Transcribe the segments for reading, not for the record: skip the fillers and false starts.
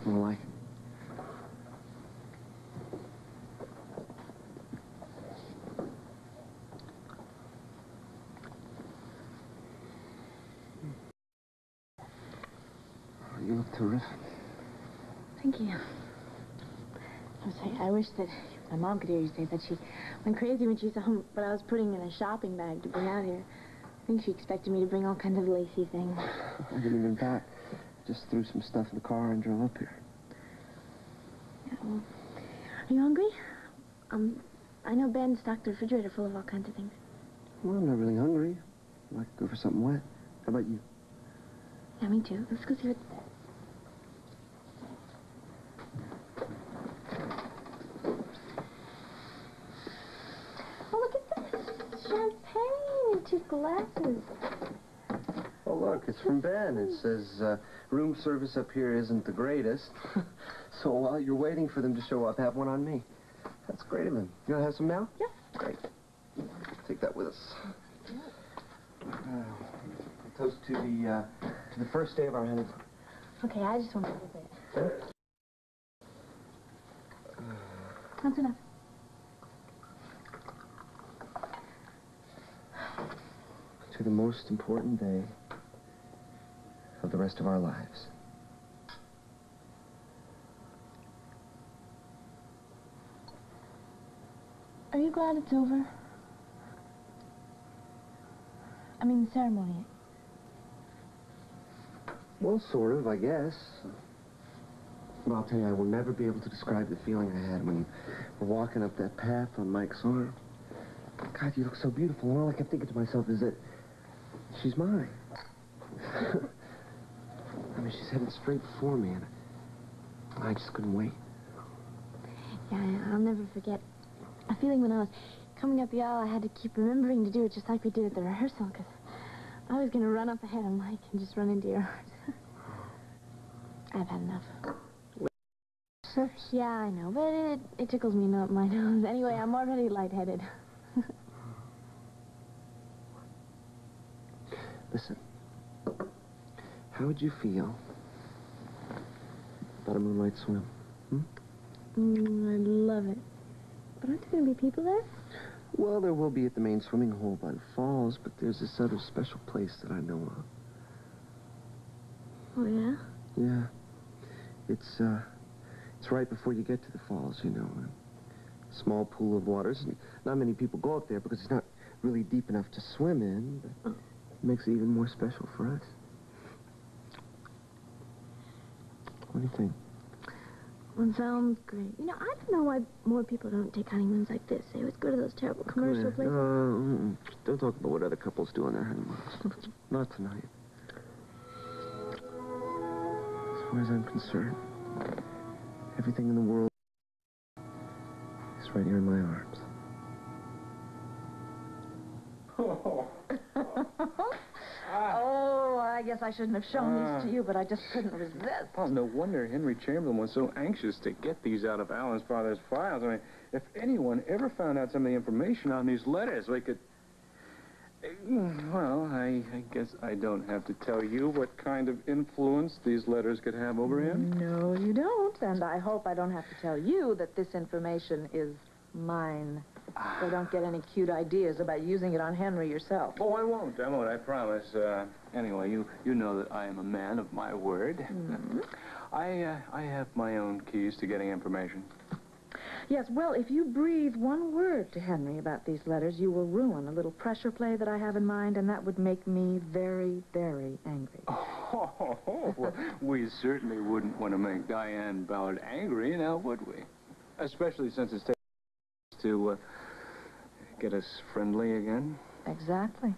It's more like it. Oh, you look terrific. Thank you. I'm sorry, I wish that my mom could hear you say that. She went crazy when she saw what I was putting in a shopping bag to bring out here. I think she expected me to bring all kinds of lacy things. I didn't even pack. Just threw some stuff in the car and drove up here. Yeah, well, are you hungry? I know Ben stocked the refrigerator full of all kinds of things. Well, I'm not really hungry. I'd like to go for something wet. How about you? Yeah, me too. Let's go see what's there. Oh, look at this. Champagne in 2 glasses. Oh, look, it's from Ben. It says, room service up here isn't the greatest. So while you're waiting for them to show up, have one on me. That's great of him. You want to have some now? Yeah. Great. Take that with us. Toast to the first day of our honeymoon. Okay, I just want a little bit. That's enough. To the most important day of the rest of our lives. Are you glad it's over? I mean, the ceremony. Well, sort of, I guess. But I'll tell you, I will never be able to describe the feeling I had when you were walking up that path on Mike's arm. God, you look so beautiful, and all I kept thinking to myself is that she's mine. I mean, she's headed straight before me, and I just couldn't wait. Yeah, I'll never forget a feeling when I was coming up the aisle. I had to keep remembering to do it just like we did at the rehearsal, because I was going to run up ahead of Mike and just run into your arms. I've had enough. Yeah, I know, but it tickles me not my nose. Anyway, I'm already lightheaded. Listen, how would you feel about a moonlight swim? I'd love it. But aren't there going to be people there? Well, there will be at the main swimming hole by the falls, but there's this other special place that I know of. Oh, yeah? Yeah. It's right before you get to the falls, you know. A small pool of waters. Not many people go up there because it's not really deep enough to swim in, but it makes it even more special for us. What do you think? Well, sounds great. You know, I don't know why more people don't take honeymoons like this. They always go to those terrible commercial places. Don't talk about what other couples do on their honeymoons. Not tonight. As far as I'm concerned, everything in the world is right here in my arms. Oh, I guess I shouldn't have shown these to you, but I just couldn't resist. Oh, no wonder Henry Chamberlain was so anxious to get these out of Alan's father's files. I mean, if anyone ever found out some of the information on these letters, we could... Well, I guess I don't have to tell you what kind of influence these letters could have over him. No, you don't. And I hope I don't have to tell you that this information is mine. So don't get any cute ideas about using it on Henry yourself. Oh, I won't, I promise. Anyway, you know that I am a man of my word. Mm-hmm. I have my own keys to getting information. Yes, well, if you breathe one word to Henry about these letters, you will ruin a little pressure play that I have in mind, and that would make me very, very angry. Well, we certainly wouldn't want to make Diane Ballard angry, now would we? Especially since it's taken to get us friendly again. Exactly.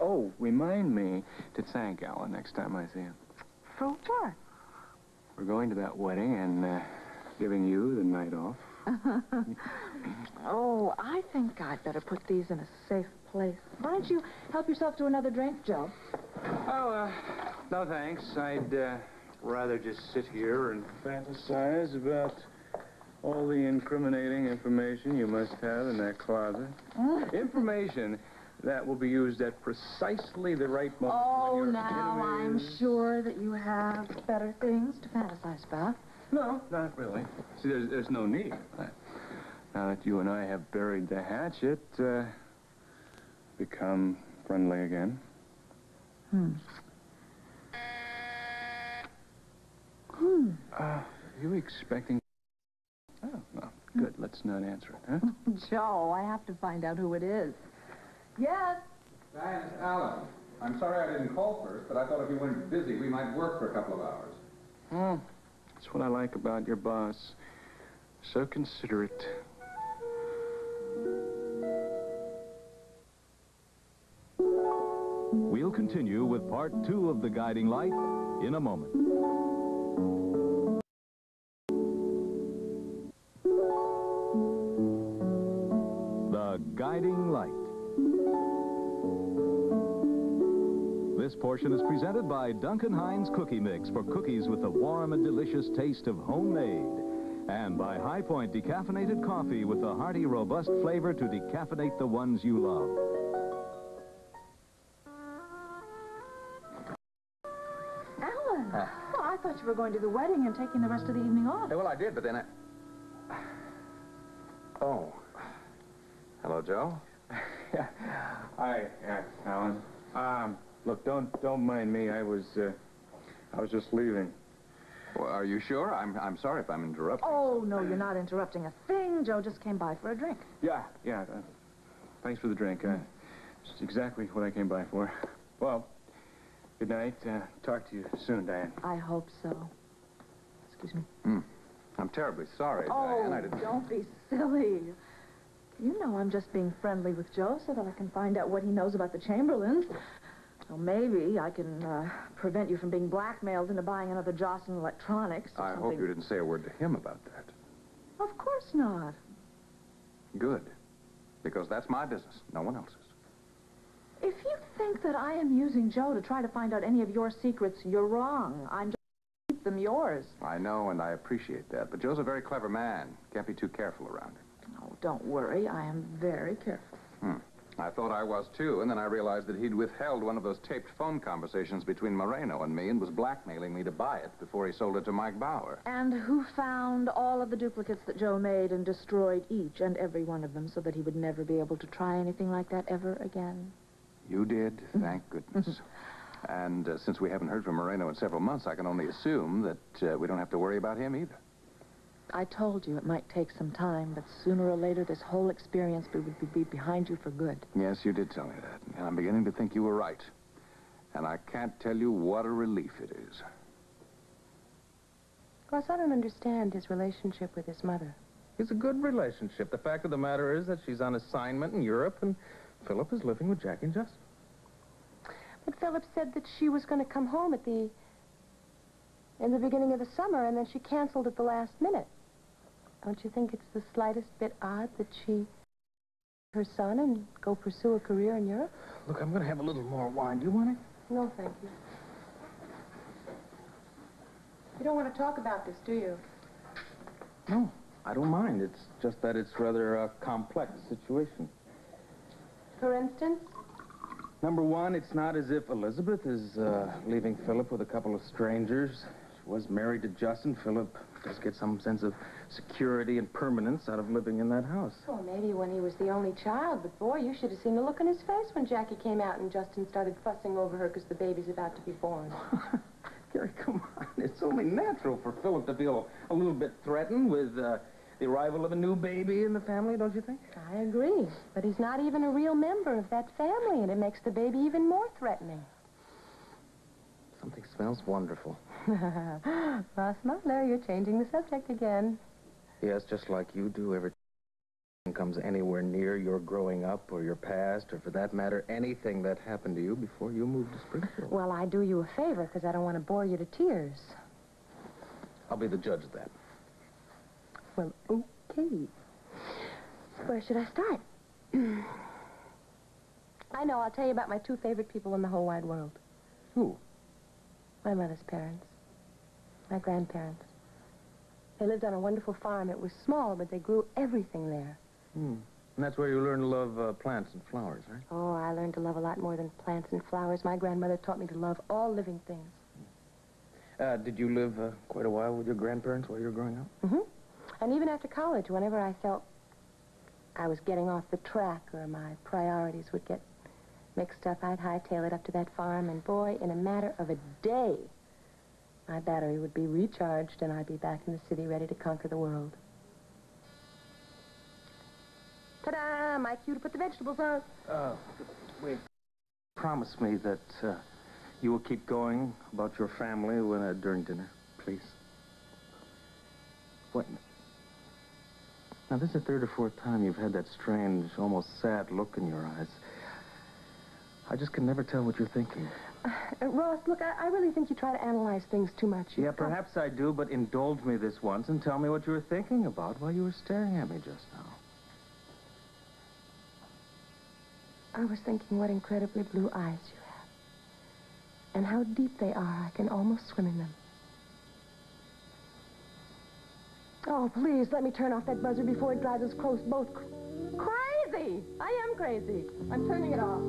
Oh, remind me to thank Alan next time I see him. For what? We're going to that wedding and giving you the night off. Oh, I think I'd better put these in a safe place. Why don't you help yourself to another drink, Joe? Oh, no thanks. I'd rather just sit here and fantasize about all the incriminating information you must have in that closet. Information that will be used at precisely the right moment. Oh, when your now I'm enemies- sure that you have better things to fantasize about. No, not really. See, there's no need. Now that you and I have buried the hatchet, become friendly again. Are you expecting... Oh, no. Good. Let's not answer it, huh? Joe, I have to find out who it is. Yes? Diane, it's Alan. I'm sorry I didn't call first, but I thought if you weren't busy, we might work for a couple of hours. Hmm. That's what I like about your boss. So considerate. We'll continue with part 2 of The Guiding Light in a moment. The Guiding Light. This portion is presented by Duncan Hines Cookie Mix for cookies with the warm and delicious taste of homemade. And by High Point Decaffeinated Coffee with the hearty, robust flavor to decaffeinate the ones you love. Alan. Oh, I thought you were going to the wedding and taking the rest of the evening off. Well, I did, but then I... Oh. Hello, Joe. Yeah. Hi, Alan. Look, don't mind me. I was just leaving. Well, are you sure? I'm sorry if I'm interrupting. Oh, no, you're not interrupting a thing. Joe just came by for a drink. Yeah. Thanks for the drink. It's exactly what I came by for. Well, good night. Talk to you soon, Diane. I hope so. Excuse me. I'm terribly sorry, Oh, Diane. I didn't... don't be silly. You know I'm just being friendly with Joe so that I can find out what he knows about the Chamberlains. Well, maybe I can prevent you from being blackmailed into buying another Jocelyn Electronics or I something. hope you didn't say a word to him about that. Of course not. Good. Because that's my business, no one else's. If you think that I am using Joe to try to find out any of your secrets, you're wrong. I'm just keep them yours. I know, and I appreciate that, but Joe's a very clever man. Can't be too careful around him. Oh, don't worry. I am very careful. I thought I was, too, and then I realized that he'd withheld one of those taped phone conversations between Moreno and me and was blackmailing me to buy it before he sold it to Mike Bauer. And who found all of the duplicates that Joe made and destroyed each and every one of them so that he would never be able to try anything like that ever again? You did, thank goodness. And since we haven't heard from Moreno in several months, I can only assume that we don't have to worry about him either. I told you it might take some time, but sooner or later this whole experience would be behind you for good. Yes, you did tell me that, and I'm beginning to think you were right. And I can't tell you what a relief it is. Of course, I don't understand his relationship with his mother. It's a good relationship. The fact of the matter is that she's on assignment in Europe, and Philip is living with Jackie and Justin. But Philip said that she was going to come home in the beginning of the summer, and then she canceled at the last minute. Don't you think it's the slightest bit odd that she her son and go pursue a career in Europe? Look, I'm going to have a little more wine. Do you want it? No, thank you. You don't want to talk about this, do you? No, I don't mind. It's just that it's rather a complex situation. For instance? Number one, it's not as if Elizabeth is leaving Philip with a couple of strangers. She was married to Justin. Philip does get some sense of security and permanence out of living in that house. Well, maybe when he was the only child, but boy, you should have seen the look on his face when Jackie came out and Justin started fussing over her because the baby's about to be born. Gary, come on. It's only natural for Philip to feel a little bit threatened with the arrival of a new baby in the family, don't you think? I agree, but he's not even a real member of that family, and it makes the baby even more threatening. Something smells wonderful. Ross Motler, you're changing the subject again. Yes, just like you do every time comes anywhere near your growing up or your past, or for that matter, anything that happened to you before you moved to Springfield. Well, I do you a favor, because I don't want to bore you to tears. I'll be the judge of that. Well, okay. Where should I start? I know, I'll tell you about my two favorite people in the whole wide world. Who? My mother's parents. My grandparents. They lived on a wonderful farm. It was small, but they grew everything there. And that's where you learn to love plants and flowers, right? Oh, I learned to love a lot more than plants and flowers. My grandmother taught me to love all living things. Did you live quite a while with your grandparents while you were growing up? Mm-hmm. And even after college, whenever I felt I was getting off the track or my priorities would get mixed up, I'd hightail it up to that farm, and boy, in a matter of a day, my battery would be recharged and I'd be back in the city ready to conquer the world. Ta-da! My cue to put the vegetables on. Wait. Promise me that you will keep going about your family during dinner, please. What? Now, this is the third or fourth time you've had that strange, almost sad look in your eyes. I just can never tell what you're thinking. Ross, look, I really think you try to analyze things too much. Yeah, perhaps I do, but indulge me this once and tell me what you were thinking about while you were staring at me just now. I was thinking what incredibly blue eyes you have. And how deep they are. I can almost swim in them. Oh, please, let me turn off that buzzer before it drives us both crazy! I am crazy. I'm turning it off.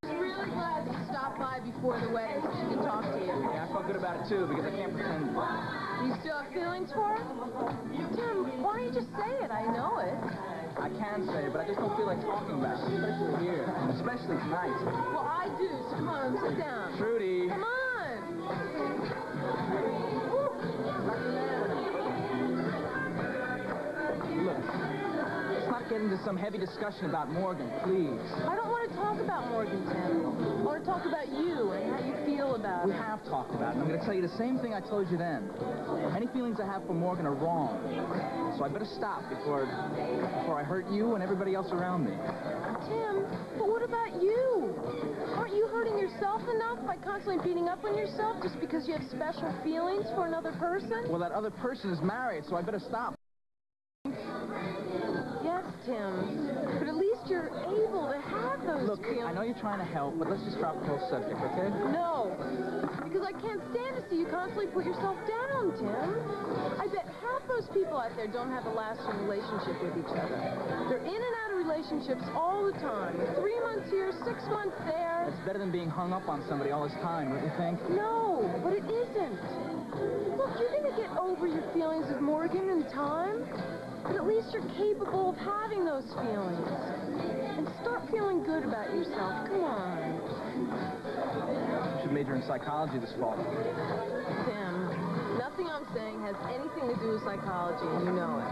Really glad you stopped by before the wedding so she could talk to you. Yeah, I felt good about it, too, because I can't pretend. You still have feelings for her? Tim, why don't you just say it? I know it. I can say it, but I just don't feel like talking about it, especially here, and especially tonight. Well, I do, so come on, sit down. Trudy. Come on. Look, let's not get into some heavy discussion about Morgan, please. I don't want to talk about Morgan, Tim. I want to talk about you and how you feel about We it. have talked about it, and I'm going to tell you the same thing I told you then. Any feelings I have for Morgan are wrong, so I better stop before I hurt you and everybody else around me. Tim, but what about you? Aren't you hurting yourself enough by constantly beating up on yourself just because you have special feelings for another person? Well, that other person is married, so I better stop. Yes, Tim, but at least you're able to have those Look, feelings. I know you're trying to help, but let's just drop the whole subject, okay? No, because I can't stand to see you constantly put yourself down, Tim. I bet half those people out there don't have a lasting relationship with each other. They're in and out of relationships all the time. 3 months here, 6 months there. That's better than being hung up on somebody all this time, don't you think? No, but it isn't. Look, you're going to get over your feelings with Morgan in time. But at least you're capable of having those feelings. And start feeling good about yourself. Come on. You should major in psychology this fall. Tim, nothing I'm saying has anything to do with psychology, and you know it.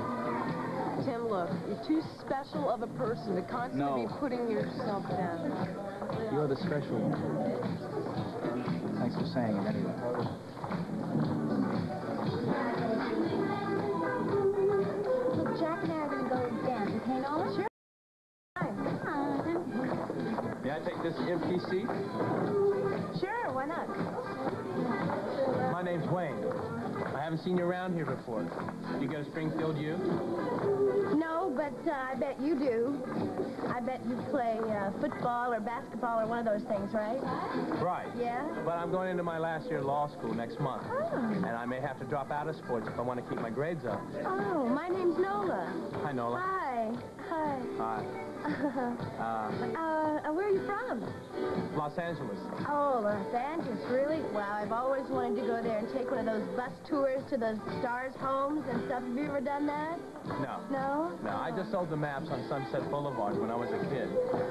Tim, look, you're too special of a person to constantly be putting yourself down. You're the special one. Thanks for saying it anyway. Jack and I are going to go dance, okay, Nola? Sure. May I take this empty seat? Sure, why not? My name's Wayne. I haven't seen you around here before. You go to Springfield U? No, but I bet you do. I bet you play football or basketball or one of those things, right? Right. Yeah? But I'm going into my last year of law school next month. Oh. And I may have to drop out of sports if I want to keep my grades up. Oh, my name's Nola. Hi, Nola. Hi. Hi. Hi. Where are you from? Los Angeles. Oh, Los Angeles, really? Well, I've always wanted to go there and take one of those bus tours to the stars' homes and stuff. Have you ever done that? No. No? No, I just sold the maps on Sunset Boulevard when I was a kid.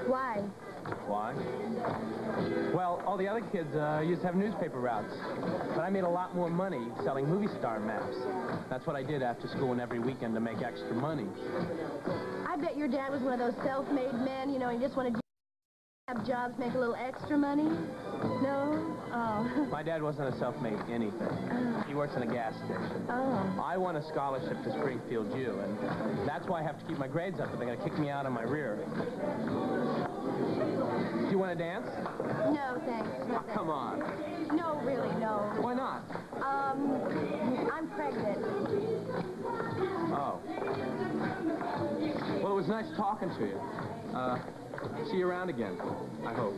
Why? Why? Well, all the other kids used to have newspaper routes. But I made a lot more money selling movie star maps. That's what I did after school and every weekend to make extra money. I bet your dad was one of those self-made men, you know, he just wanted to have jobs, make a little extra money. No? Oh. My dad wasn't a self-made anything. He works in a gas station. Oh. I won a scholarship to Springfield U, and that's why I have to keep my grades up, or they're going to kick me out on my rear. Do you want to dance? No, thanks. No, thanks. Come on. No, really, no. Why not? I'm pregnant. Oh. Well, it was nice talking to you. See you around again, I hope.